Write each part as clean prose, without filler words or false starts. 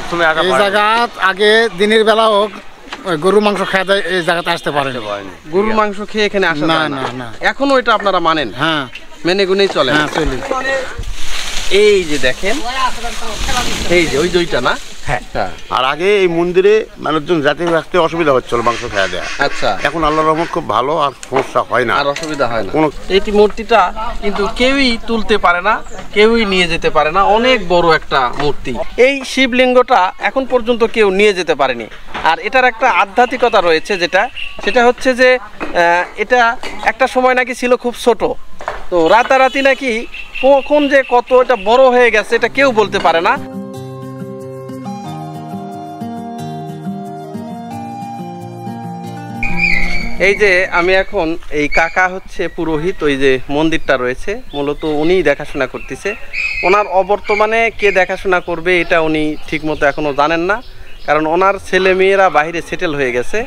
প্রথমে এই জায়গা আগে দিনের বেলা হোক গরুর মাংস খাওয়া যায়, এই জায়গাতে আসতে পারে গরুর মাংস খেয়ে এখানে আসা না যায় না না। এখনো এটা আপনারা মানেন? হ্যাঁ, মেনে গুনেই চলে। হ্যাঁ চলি। এই যে দেখেন, এই যে ওই দুইটা না? হ্যাঁ। আর আগে এই মন্দিরে মানুষজন যাতে আসতে অসুবিধা হচ্ছিল মাংস খাওয়া দেয়া। আচ্ছা, এখন আল্লাহর রহমত খুব ভালো, আর সমস্যা হয় না, আর অসুবিধা হয় না। কোনো এইটি মূর্তিটা কিন্তু কেউই তুলতে পারে না, কেউই নিয়ে যেতে পারে না, অনেক বড় একটা মূর্তি। এই শিবলিঙ্গটা এখন পর্যন্ত কেউ নিয়ে যেতে পারেনি। আর এটার একটা আধ্যাত্মিকতা রয়েছে, সেটা হচ্ছে যে এটা একটা সময় নাকি ছিল খুব ছোট, তো রাতারাতি নাকি কখন যে কত এটা বড় হয়ে গেছে এটা কেউ বলতে পারে না। এই যে আমি এখন এই কাকা হচ্ছে পুরোহিত, ওই যে মন্দিরটা রয়েছে মূলত উনিই দেখাশোনা করতেছে। ওনার অবর্তমানে কে দেখাশোনা করবে এটা উনি ঠিকমতো এখনও জানেন না, কারণ ওনার ছেলে মেয়েরা বাইরে সেটেল হয়ে গেছে,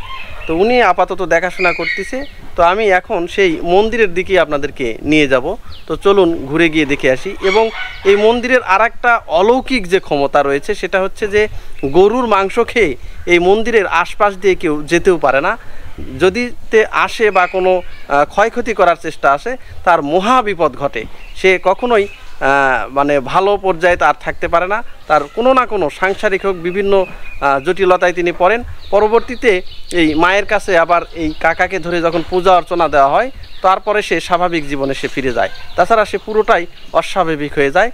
তো উনি আপাতত দেখাশোনা করতেছে। তো আমি এখন সেই মন্দিরের দিকেই আপনাদেরকে নিয়ে যাব। তো চলুন ঘুরে গিয়ে দেখে আসি। এবং এই মন্দিরের আর একটা অলৌকিক যে ক্ষমতা রয়েছে সেটা হচ্ছে যে গরুর মাংস খেয়ে এই মন্দিরের আশপাশ দিয়ে কেউ যেতেও পারে না। যদি আসে বা কোনো ক্ষয়ক্ষতি করার চেষ্টা আসে, তার মহা বিপদ ঘটে। সে কখনোই মানে ভালো পর্যায়ে তার থাকতে পারে না, তার কোনো না কোনো সাংসারিক হোক বিভিন্ন জটিলতায় তিনি পড়েন। পরবর্তীতে এই মায়ের কাছে আবার এই কাকাকে ধরে যখন পূজা অর্চনা দেওয়া হয়, তারপরে সে স্বাভাবিক জীবনে সে ফিরে যায়, তাছাড়া সে পুরোটাই অস্বাভাবিক হয়ে যায়।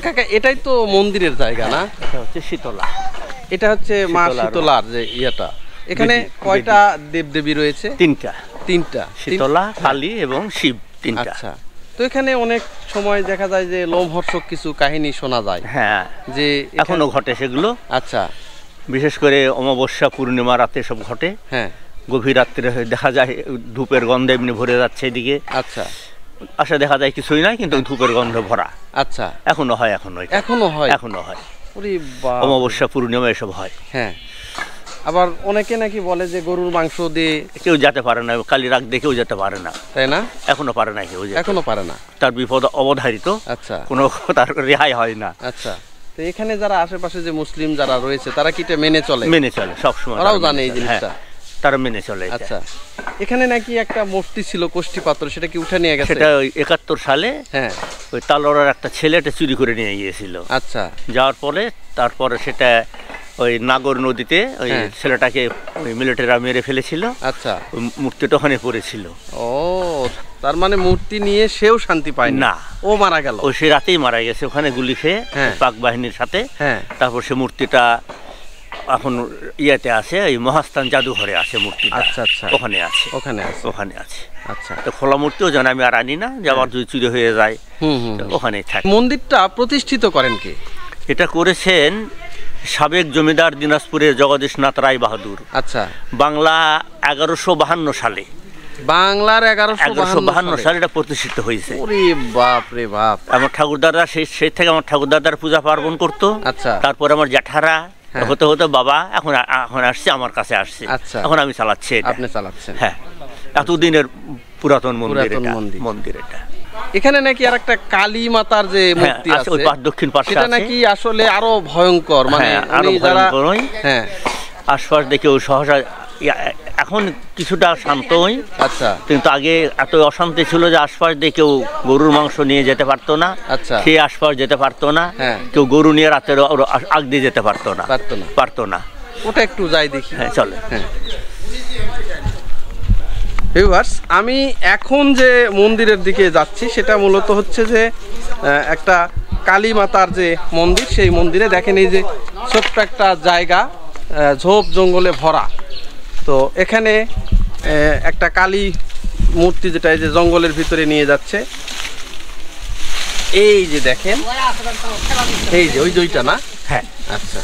কাকা, এটাই তো মন্দিরের জায়গা না? এটা হচ্ছে শীতলা, এটা হচ্ছে মা শীতলার যে ইয়েটা। এখানে কয়টা দেবদেবী রয়েছে? তিনটা, শীতলা, কালী এবং শিব, তিনটা। আচ্ছা, তো এখানে অনেক সময় দেখা যায় যে লোমহর্ষক কিছু কাহিনী শোনা যায়। হ্যাঁ, যে এখনো ঘটে সেগুলো। আচ্ছা, বিশেষ করে অমাবস্যা পূর্ণিমা রাতে সব ঘটে। হ্যাঁ, গভীর রাত্রে দেখা যায় ধূপের গন্ধে এমনি ভরে যাচ্ছে এদিকে। আচ্ছা, আসলে দেখা যায় কিছুই নাই, কিন্তু ধূপের গন্ধ ভরা। আচ্ছা, এখনো হয়, এখনো হয়। ওরে বাবা, অমাবস্যা পূর্ণিমা এসব হয়। হ্যাঁ, আবার অনেকে নাকি বলে যে গরুর মাংস দিয়ে কেউ যেতে পারে না, কালী রাগ দিয়ে কেউ যেতে পারে না, তাই না? এখনো পারে না কেউ, এখনো পারে না। তার বিপদ অবধারিত। আচ্ছা, কোনো তার রেহাই হয় না। আচ্ছা, তো এখানে যারা আশেপাশে যে মুসলিম যারা রয়েছে তারা কি এটা মেনে চলে? সবসময় ওরাও জানে এই জিনিসটা, তারা মেনে চলে। আচ্ছা, এখানে নাকি একটা মূর্তি ছিল কোষ্ঠী পাত্র, সেটা কি উঠে নিয়ে গেছে? সেটা 71 সালে, হ্যাঁ, ওই তালোয়ার একটা ছেলেটা চুরি করে নিয়ে গিয়েছিল। আচ্ছা, যাওয়ার পরে তারপরে সেটা ওই নাগর নদীতে ওই ছেলেটাকে ওই মিলিটারিরা মেরে ফেলেছিল। আচ্ছা, মূর্তিটা ওখানে পড়েছিল। ও, তার মানে মূর্তি নিয়ে সেও শান্তি পায় না, ও মারা গেল। ও সে রাতেই মারা গেছে ওখানে গুলি খেয়ে পাক বাহিনীর সাথে। তারপর সে মূর্তিটা এখন ইয়েতে আছে, ওই মহাস্থান জাদুঘরে আছে মূর্তিটা। আচ্ছা, আচ্ছা, ওখানে আছে। আচ্ছা, তো খোলা মূর্তিও যেন আমি আর আনি না, যে আবার যদি চুরি হয়ে যায় ওখানেই থাকে। মন্দিরটা প্রতিষ্ঠিত করেন কে? এটা করেছেন সাবেক জমিদার দিনাজপুরের জগদীশনাথ রায় বাহাদুর। আচ্ছা, বাংলা 1152 সালে, বাংলার 1152 সালে এটা প্রতিষ্ঠিত হয়েছে। ওরে বাপ রে বাপ! আমার ঠাকুরদাদা সেই থেকে আমার ঠাকুরদাদার পূজা পার্বণ করতো। আচ্ছা, তারপর আমার জ্যাঠারা হতে হতে বাবা এখন আসছে, আমার কাছে আসছে। আচ্ছা, এখন আমি চালাচ্ছি। আপনি চালাচ্ছেন? হ্যাঁ, এতদিনের পুরাতন মন্দির এটা। এখানে নাকি আর একটা কালী মাতার যে মূর্তি আছে ওই দক্ষিণ পাশে, সেটা নাকি আসলে আরো ভয়ঙ্কর, মানে উনি যারা আশপাশ দেখেও সহসা, এখন কিছুটা শান্তই। আচ্ছা, কিন্তু আগে এত অশান্তি ছিল যে আশপাশ দিয়ে কেউ গরুর মাংস নিয়ে যেতে পারতো না। আচ্ছা, সে আশপাশ যেতে পারতো না, কেউ গরু নিয়ে রাতের আগ দিয়ে যেতে পারতো না। ওটা একটু যাই দেখি। হ্যাঁ, চলে। ভিউয়ার্স, আমি এখন যে মন্দিরের দিকে যাচ্ছি সেটা মূলত হচ্ছে যে একটা কালী মাতার যে মন্দির, সেই মন্দিরে দেখেন এই যে ছোট্ট একটা জায়গা, ঝোপ জঙ্গলে ভরা। তো এখানে একটা কালী মূর্তি, যেটা এই যে জঙ্গলের ভিতরে নিয়ে যাচ্ছে। এই যে দেখেন, এই যে ওই দুইটা না? হ্যাঁ, আচ্ছা,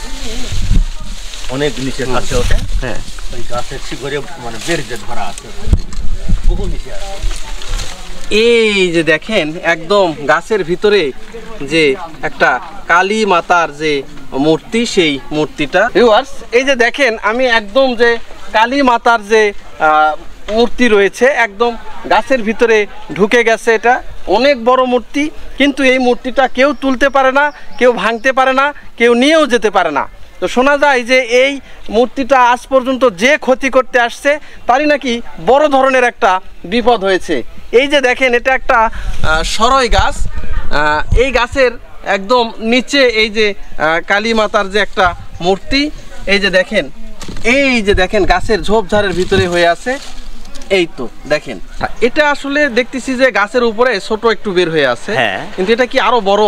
অনেক নিচে আছে ওটা। হ্যাঁ, ওই গাছের শিকড়ে মানে বের যে ধরা আছে, বহু নিচে আছে। এই যে দেখেন একদম গাছের ভিতরে যে একটা কালী মাতার যে মূর্তি, সেই মূর্তিটা। ভিউয়ার্স, এই যে দেখেন আমি একদম যে কালী মাতার যে মূর্তি রয়েছে একদম গাছের ভিতরে ঢুকে গেছে। এটা অনেক বড় মূর্তি, কিন্তু এই মূর্তিটা কেউ তুলতে পারে না, কেউ ভাঙতে পারে না, কেউ নিয়েও যেতে পারে না। তো শোনা যায় যে এই মূর্তিটা আজ পর্যন্ত যে ক্ষতি করতে আসছে তারই নাকি বড় ধরনের একটা বিপদ হয়েছে। এই যে দেখেন, এটা একটা সরই গাছ, এই গাছের একদম নিচে এই যে কালী মাতার যে একটা মূর্তি, এই যে দেখেন গাছের ঝোপঝাড়ের ভিতরে হয়ে আছে। এই তো দেখেন, এটা আসলে দেখতেছি যে গাছের উপরে ছোট একটু বের হয়ে আছে, কিন্তু এটা কি আরো বড়?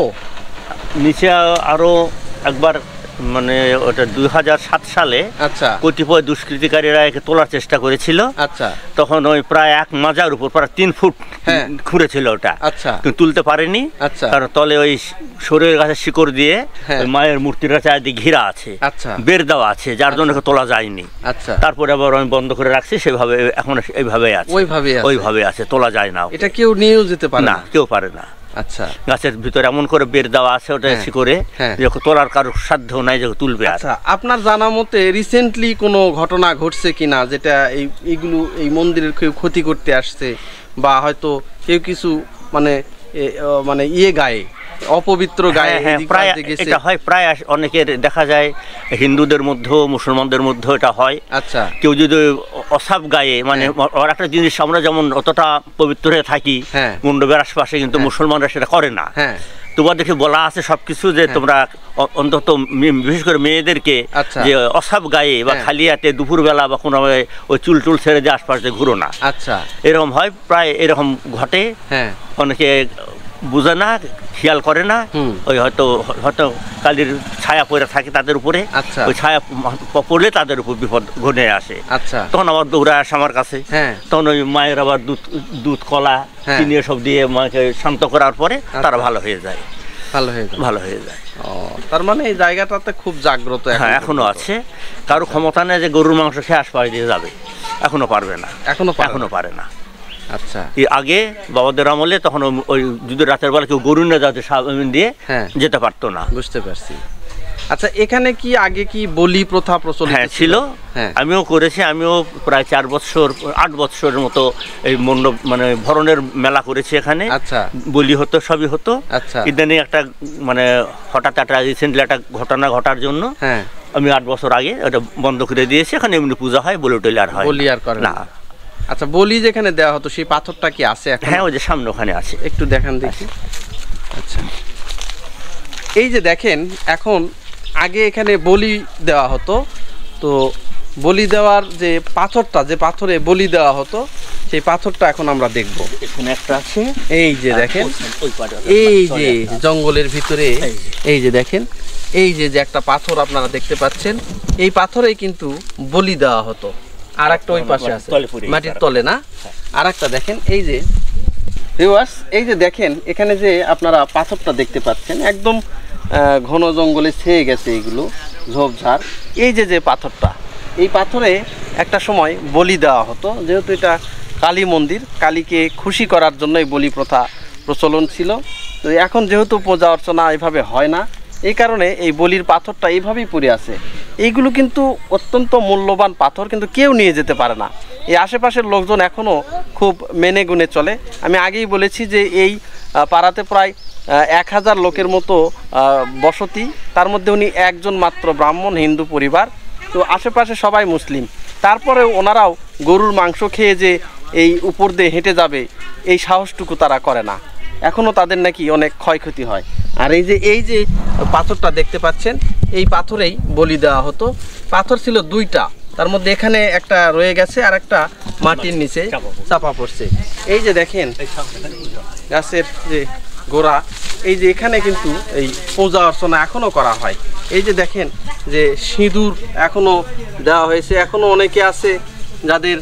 নিচে আরো একবার মানে ওটা 2007 সালে আচ্ছা কতিপয় দুষ্কৃতিকারীরা একে তোলার চেষ্টা করেছিল। আচ্ছা, তখন ওই প্রায় এক মাজার উপর প্রায় 3 ফুট খুঁড়েছিল ওটা। আচ্ছা, কিন্তু তুলতে পারেনি। আচ্ছা, কারণ তলে ওই সরের গাছের শিকড় দিয়ে ওই মায়ের মূর্তিটা চারিদিকে ঘিরা আছে, আচ্ছা, বের দেওয়া আছে, যার জন্য তোলা যায়নি। আচ্ছা, তারপরে আবার আমি বন্ধ করে রাখছি, সেভাবে এখন এইভাবে আছে, ওইভাবে আছে, তোলা যায় না। এটা কেউ নিয়েও যেতে পারে না, কেউ পারে না। আচ্ছা, গাছের ভিতরে এমন করে বের দেওয়া আছে ওটা শিকড়ে, তোলার কারোর সাধ্য নাই যে তুলবে। আচ্ছা, আপনার জানা মতে রিসেন্টলি কোনো ঘটনা ঘটছে কিনা যেটা এইগুলো এই মন্দিরের কেউ ক্ষতি করতে আসছে, বা হয়তো কেউ কিছু মানে গায়ে অপবিত্র গায়ে? প্রায় এটা হয়, প্রায় অনেকের দেখা যায়, হিন্দুদের মধ্যেও মুসলমানদের মধ্যেও এটা হয়। আচ্ছা, কেউ যদি অসাব গায়ে মানে একটা জিনিস, আমরা যেমন অতটা পবিত্র হয়ে থাকি মণ্ডপের আশপাশে, কিন্তু মুসলমানরা সেটা করে না। তোমার দেখে বলা আছে সবকিছু যে তোমরা অন্তত বিশেষ করে মেয়েদেরকে যে অসাব গায়ে বা খালি হাতে দুপুরবেলা বা কোনো ওই চুল টুল ছেড়ে দিয়ে আশপাশে ঘুরো না। আচ্ছা, এরকম হয়, প্রায় এরকম ঘটে। অনেকে বুঝে না, খেয়াল করে না, ওই হয়তো কালির ছায়া পড়ে থাকে তাদের উপরে, ওই ছায়া পড়লে তাদের উপর বিপদ ঘটে আসে। তখন আবার দৌড়ে আসে আমার কাছে, তখন ওই মায়ের আবার দুধ কলা চিনি সব দিয়ে মাকে শান্ত করার পরে তারা ভালো হয়ে যায়। তার মানে এই জায়গাটাতে খুব জাগ্রত। হ্যাঁ, এখনো আছে। কারো ক্ষমতা নেই যে গরুর মাংস খেয়ে আশপাশ দিয়ে যাবে, এখনো পারবে না, এখনো পারে না। আচ্ছা, আগে বাবাদের আমলে তখন ওই যদি রাতের বেলা কেউ গরু না যাতে সাবধান দিয়ে যেতে পারতো না। বুঝতে পারছি। আচ্ছা, এখানে কি আগে কি বলি প্রথা প্রচলিত ছিল? আমিও করেছি, আমিও প্রায় 8 বছরের মতো এই মণ্ডপ মানে ভরণের মেলা করেছি এখানে। আচ্ছা, বলি হতো, সবই হতো। আচ্ছা, ইদানিং একটা মানে হঠাৎ একটা রিসেন্টলি একটা ঘটনা ঘটার জন্য আমি 8 বছর আগে ওটা বন্ধ করে দিয়েছি। এখানে এমনি পূজা হয়, বলি টলি আর হয় বলি আর করে না। আচ্ছা, বলি যেখানে দেওয়া হতো সেই পাথরটা কি আছে এখন? হ্যাঁ, ওই যে সামনে ওখানে আছে, একটু দেখান দেখি। আচ্ছা, এই যে দেখেন, এখন আগে এখানে বলি দেওয়া হতো, তো বলি দেওয়ার যে পাথরটা, যে পাথরে বলি দেওয়া হতো, সেই পাথরটা এখন আমরা দেখব। এখানে একটা আছে, এই যে দেখেন, এই যে জঙ্গলের ভিতরে এই যে দেখেন, এই যে একটা পাথর আপনারা দেখতে পাচ্ছেন, এই পাথরেই কিন্তু বলি দেওয়া হতো। আর একটা ওই পাশে আছে মাটির তলে, না? আর একটা দেখেন, এই যে ভিউয়ার্স, এই যে দেখেন এখানে যে আপনারা পাথরটা দেখতে পাচ্ছেন, একদম ঘন জঙ্গলে ছেয়ে গেছে এগুলো ঝোপঝাড়। এই যে পাথরটা, এই পাথরে একটা সময় বলি দেওয়া হতো, যেহেতু এটা কালী মন্দির, কালীকে খুশি করার জন্য এই বলি প্রথা প্রচলন ছিল। তো এখন যেহেতু পূজা অর্চনা এভাবে হয় না, এই কারণে এই বলির পাথরটা এইভাবেই পড়ে আছে। এইগুলো কিন্তু অত্যন্ত মূল্যবান পাথর, কিন্তু কেউ নিয়ে যেতে পারে না। এই আশেপাশের লোকজন এখনও খুব মেনে গুনে চলে। আমি আগেই বলেছি যে এই পাড়াতে প্রায় 1000 লোকের মতো বসতি, তার মধ্যে উনি একজন মাত্র ব্রাহ্মণ হিন্দু পরিবার। তো আশেপাশে সবাই মুসলিম, তারপরে ওনারাও গরুর মাংস খেয়ে যে এই উপর দিয়ে হেঁটে যাবে এই সাহসটুকু তারা করে না। এখনও তাদের নাকি অনেক ক্ষয়ক্ষতি হয়। আর এই যে পাথরটা দেখতে পাচ্ছেন, এই পাথরেই বলি দেওয়া হতো। পাথর ছিল 2টা, তার মধ্যে এখানে একটা রয়ে গেছে আর একটা মাটির নিচে চাপা পড়ছে। এই যে দেখেন গাছের যে গোড়া, এই যে এখানে কিন্তু এই পূজা অর্চনা এখনো করা হয়। এই যে দেখেন যে সিঁদুর এখনো দেওয়া হয়েছে। এখনো অনেকে আছে যাদের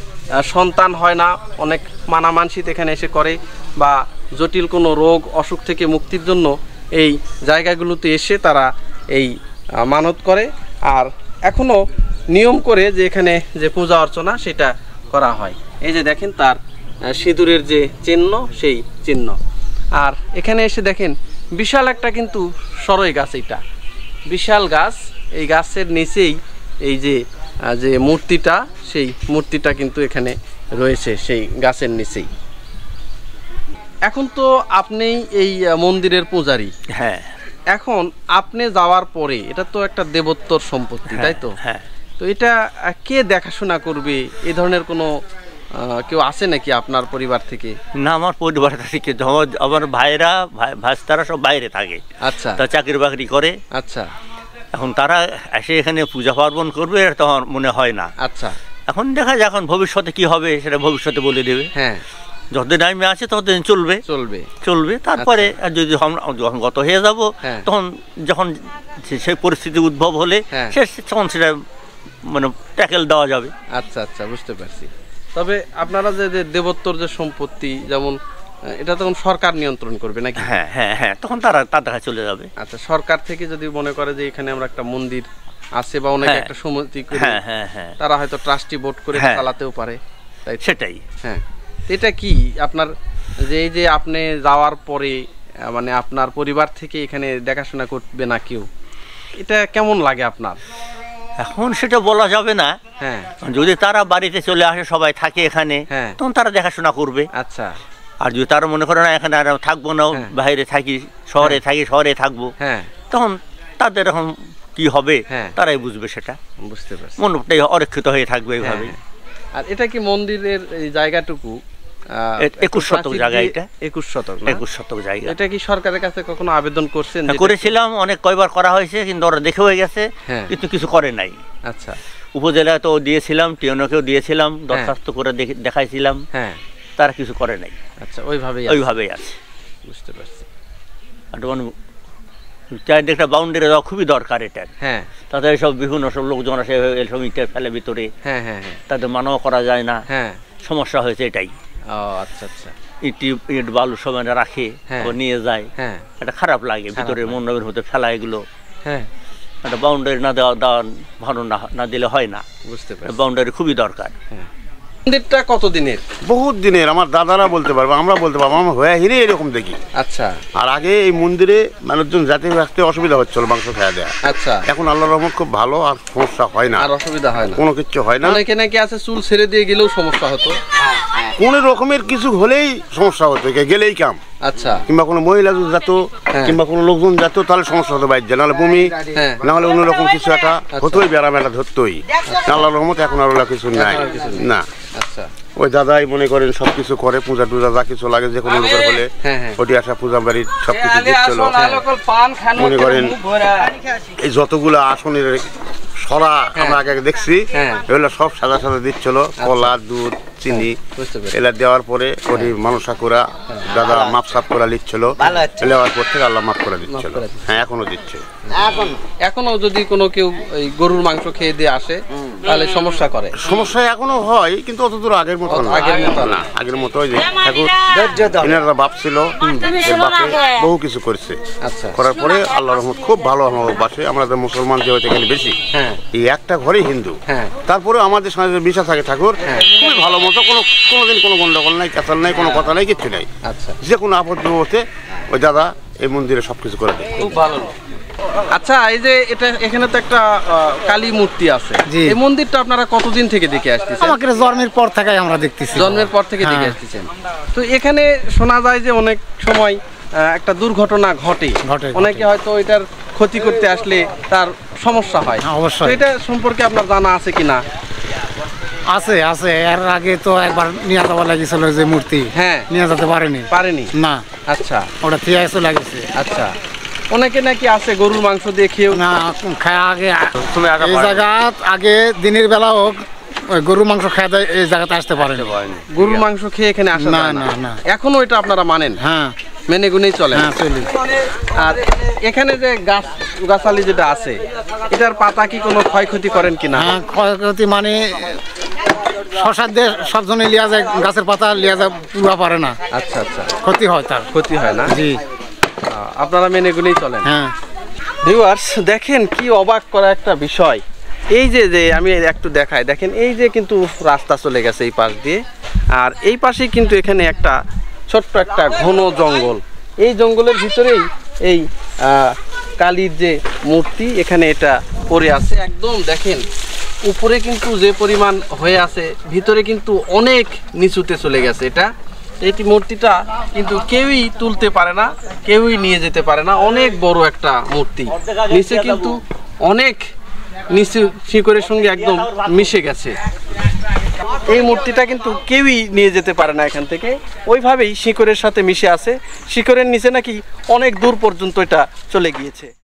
সন্তান হয় না, অনেক মানামানসিত এখানে এসে করে, বা জটিল কোনো রোগ অসুখ থেকে মুক্তির জন্য এই জায়গাগুলোতে এসে তারা এই মানত করে। আর এখনো নিয়ম করে যে এখানে যে পূজা অর্চনা সেটা করা হয়। এই যে দেখেন তার সিঁদুরের যে চিহ্ন, সেই চিহ্ন। আর এখানে এসে দেখেন বিশাল একটা কিন্তু সরই গাছ, এটা বিশাল গাছ। এই গাছের নিচেই এই যে যে মূর্তিটা, সেই মূর্তিটা কিন্তু এখানে রয়েছে সেই গাছের নিচেই। এখন তো আপনি এই মন্দিরের পূজারী, হ্যাঁ। এখন আপনি যাওয়ার পরে এটা তো একটা দেবত্বর সম্পত্তি, তাই তো? হ্যাঁ। তো এটা কে দেখাশোনা করবে? এই ধরনের কোনো কেউ আছে নাকি আপনার পরিবার থেকে? না, আমার পরিবার থেকে আমার ভাইরা ভাস্তারা সব বাইরে থাকে। আচ্ছা, তা চাকরি বাকরি করে। আচ্ছা। এখন তারা এসে এখানে পূজা পার্বণ করবে এটা তো আমার মনে হয় না। আচ্ছা, এখন দেখা যায়, এখন ভবিষ্যতে কি হবে সেটা ভবিষ্যতে বলে দেবে। হ্যাঁ, যতদিন আমি আছে ততদিন চলবে চলবে চলবে। তারপরে যদি যখন গত হয়ে যাব, তখন যখন সেই পরিস্থিতি উদ্ভব হলে তখন সেটা মানে ট্যাকেল দেওয়া যাবে। আচ্ছা আচ্ছা, বুঝতে পারছি। তবে আপনারা যে দেবত্বর যে সম্পত্তি, যেমন এটা তখন সরকার নিয়ন্ত্রণ করবে নাকি? হ্যাঁ হ্যাঁ হ্যাঁ, তখন তার দেখা চলে যাবে। আচ্ছা, সরকার থেকে যদি মনে করে যে এখানে আমরা একটা মন্দির আছে বা অনেকে একটা সমিতি করে, হ্যাঁ হ্যাঁ হ্যাঁ, তারা হয়তো ট্রাস্টি বোর্ড করে চালাতেও পারে, তাই? সেটাই। হ্যাঁ, এটা কি আপনার যে এই যে আপনি যাওয়ার পরে মানে আপনার পরিবার থেকে এখানে দেখাশোনা করবে না কেউ, এটা কেমন লাগে আপনার? এখন সেটা বলা যাবে না। হ্যাঁ, যদি তারা বাড়িতে চলে আসে, সবাই থাকে এখানে, তখন তারা দেখাশোনা করবে। আচ্ছা। আর যদি তারা মনে করে না এখানে আর থাকবো না, বাইরে থাকি, শহরে থাকি, শহরে থাকবো, তখন তাদের এখন কি হবে তারাই বুঝবে। সেটা বুঝতে পারছি, মনটাই অরক্ষিত হয়ে থাকবে এইভাবে। আর এটা কি মন্দিরের এই জায়গাটুকু 21 শতক জায়গা, এটা 21 শতক, 21 শতক জায়গা। এটা কি সরকারের কাছে কখনো আবেদন করছেন? করেছিলাম, অনেক কয়বার করা হয়েছে, কিন্তু ওরা দেখে হয়ে গেছে, কিন্তু কিছু করে নাই। আচ্ছা, উপজেলা তো দিয়েছিলাম, টিএনওকেও দিয়েছিলাম, দরখাস্ত করে দেখাইছিলাম, তারা কিছু করে নাই। আচ্ছা, ওইভাবেই আছে। বুঝতে পারছি। আর চারদিকে একটা বাউন্ডারি দেওয়া খুবই দরকার এটা। হ্যাঁ, তাদের সব বিভিন্ন সব লোকজন আসে, এসব ইটের ফেলে ভিতরে, তাদের মানাও করা যায় না, সমস্যা হয়েছে এটাই। আচ্ছা আচ্ছা, ইট বালু সবাই রাখে, নিয়ে যায়, এটা খারাপ লাগে। ভিতরে মণ্ডপের মধ্যে ফেলা এগুলো, একটা বাউন্ডারি না দেওয়া ভালো না দিলে হয় না। বুঝতে পারছি, বাউন্ডারি খুবই দরকার। মন্দিরটা কত দিনের? বহুত দিনের, আমার দাদারা বলতে পারবো, আমরা বলতে পারবো, আমরা হয়ে হিরে এরকম দেখি। আচ্ছা। আর আগে এই মন্দিরে মানুষজন যাতে আসতে অসুবিধা হচ্ছিল মাংস খাওয়া দেয়া। আচ্ছা। এখন আল্লাহর রহমত খুব ভালো, আর সমস্যা হয় না, আর অসুবিধা হয় না, কোনো কিছু হয় না। অনেকে নাকি আছে চুল ছেড়ে দিয়ে গেলেও সমস্যা হতো, কোন রকমের কিছু হলেই সমস্যা হতো, গেলেই কাম। আচ্ছা। কিংবা কোনো মহিলা যেত, কিংবা কোনো লোকজন যেত, তাহলে সমস্যা হতো বাইরে, নাহলে বমি, নাহলে অন্যরকম কিছু একটা হতোই, ব্যারাম একটা ধরতোই। আল্লাহর রহমত এখন আর কিছু নাই না। আচ্ছা। ওই দাদাই মনে করেন সবকিছু করে, পূজা টুজা যা কিছু লাগে যে কোনো লোকের হলে ওটি আসা পূজা বাড়ির সবকিছু দিচ্ছিল। মনে করেন এই যতগুলো আসনের সরা আমরা আগে দেখছি, এগুলো সব সাদা সাদা দিচ্ছিল, কলা, দুধ, চিনি, এলা দেওয়ার পরে ওটি মানুষা করা দাদা মাপ সাপ করা লিখছিল, নেওয়ার পর থেকে আল্লাহ মাফ করে দিচ্ছিল। হ্যাঁ, এখনো দিচ্ছে। এখনো যদি কোনো কেউ গরুর মাংস খেয়ে দিয়ে আসে তাহলে সমস্যা করে? সমস্যা এখনো হয়, কিন্তু অত দূর আগের মতো না। আগের মতো ওই যে ঠাকুর এনারা বাপ ছিল, বাপে বহু কিছু করছে। আচ্ছা। করার পরে আল্লাহর রহমত খুব ভালো আমাদের বাসে। আমাদের মুসলমান যেহেতু এখানে বেশি, এই একটা ঘরে হিন্দু, তারপরে আমাদের সঙ্গে বিশ্বাস থাকে ঠাকুর খুবই ভালো মতো, কোনোদিন কোনো গন্ডগোল নাই, কাতাল নাই, কোনো কথা নাই, কিচ্ছু নাই। আচ্ছা। যে কোনো আপদ বিপদে ওই দাদা এই মন্দিরে সবকিছু করে দেয়। খুব ভালো। আচ্ছা, এই যে এখানে তো একটা কালী মূর্তি আছে, এই মন্দিরটা আপনারা কতদিন থেকে দেখে আসতেছেন? আমাকে জন্মের পর থেকে আমরা দেখতেছি। জন্মের পর থেকে দেখে আসতেছেন। তো এখানে শোনা যায় যে অনেক সময় একটা দুর্ঘটনা ঘটে, অনেকে হয়তো এটার ক্ষতি করতে আসলে তার সমস্যা হয়। অবশ্যই। এটা সম্পর্কে আপনার জানা আছে কিনা? আছে আছে, এর আগে তো একবার নিয়ে যাওয়া লাগিয়েছিল যে মূর্তি, নিয়ে যেতে পারেনি না। আচ্ছা, ওটা ঠিক আছে লাগিয়েছে। আচ্ছা, অনেকে নাকি আছে গরুর মাংস দিয়ে খেয়েও না খায়। আগে এই জায়গা আগে দিনের বেলা হোক গরুর মাংস খাওয়া দেয়, এই জায়গাতে আসতে পারেনি। গরুর মাংস খেয়ে এখানে আসে না? না না, এখনো এটা আপনারা মানেন? হ্যাঁ, মেনে গুনেই চলে। আর এখানে যে গাছালি যেটা আছে, এটার পাতা কি কোনো ক্ষয়ক্ষতি করেন কিনা? হ্যাঁ, ক্ষয়ক্ষতি মানে শশার দিয়ে সবজনে লিয়া যায়, গাছের পাতা লিয়া যায়, পুরা পারে না। আচ্ছা আচ্ছা, ক্ষতি হয়, তার ক্ষতি হয় না? জি। আপনারা মেনে গুনেই চলেন? হ্যাঁ। ভিউয়ার্স, দেখেন কি অবাক করা একটা বিষয়। এই যে আমি একটু দেখাই, দেখেন এই যে কিন্তু রাস্তা চলে গেছে এই পাশ দিয়ে, আর এই পাশেই কিন্তু এখানে একটা ছোট্ট একটা ঘন জঙ্গল। এই জঙ্গলের ভিতরেই এই কালীর যে মূর্তি, এখানে এটা পড়ে আছে। একদম দেখেন উপরে কিন্তু যে পরিমাণ হয়ে আছে ভিতরে কিন্তু অনেক নিচুতে চলে গেছে। এটি মূর্তিটা কিন্তু কেউই তুলতে পারে না, কেউই নিয়ে যেতে পারে না। অনেক বড় একটা মূর্তি, নিচে কিন্তু অনেক নিচু শিকড়ের সঙ্গে একদম মিশে গেছে। এই মূর্তিটা কিন্তু কেউই নিয়ে যেতে পারে না এখান থেকে, ওইভাবেই শিকড়ের সাথে মিশে আছে। শিকড়ের নিচে নাকি অনেক দূর পর্যন্ত এটা চলে গিয়েছে।